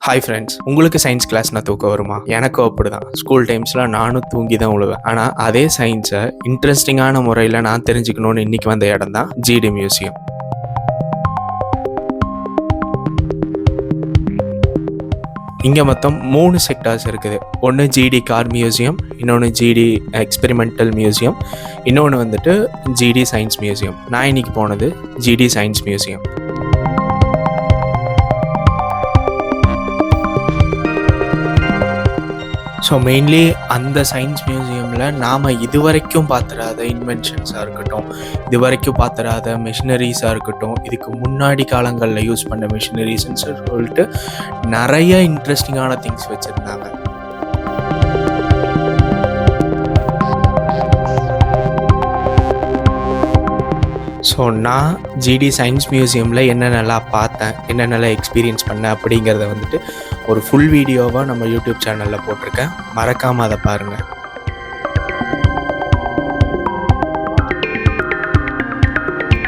Hi friends, உங்களுக்கு science கிளாஸ்னா தூக்கம் வருமா? எனக்கும் அப்படிதான். ஸ்கூல் டைம்ஸில் நானும் தூங்கி தான் விழுவேன். ஆனால் அதே சயின்ஸை இன்ட்ரெஸ்டிங்கான முறையில் நான் தெரிஞ்சுக்கணுன்னு இன்றைக்கி வந்த இடம் தான் ஜிடி மியூசியம். இங்கே மொத்தம் 3 செக்டார்ஸ் இருக்குது. ஒன்று ஜிடி கார் மியூசியம், இன்னொன்று ஜிடி எக்ஸ்பெரிமெண்டல் மியூசியம், இன்னொன்று வந்துட்டு ஜிடி சயின்ஸ் மியூசியம். நான் இன்றைக்கி போனது GD science museum. So mainly அந்த சயின்ஸ் மியூசியமில் நாம் இதுவரைக்கும் பார்த்துடாத இன்வென்ஷன்ஸாக இருக்கட்டும், இதுவரைக்கும் பார்த்துடாத மிஷினரிஸாக இருக்கட்டும், இதுக்கு முன்னாடி காலங்களில் யூஸ் பண்ண மிஷினரிஸ்ன்னு சொல்லிட்டு நிறைய இன்ட்ரெஸ்டிங்கான திங்ஸ் வச்சுருந்தாங்க. ஸோ நான் ஜிடி சயின்ஸ் மியூசியமில் என்னென்னலாம் பார்த்தேன், என்னென்னலாம் எக்ஸ்பீரியன்ஸ் பண்ணேன் அப்படிங்கிறத வந்துட்டு ஒரு ஃபுல் வீடியோவாக நம்ம யூடியூப் சேனலில் போட்டிருக்கேன். மறக்காமல் அதை பாருங்கள்.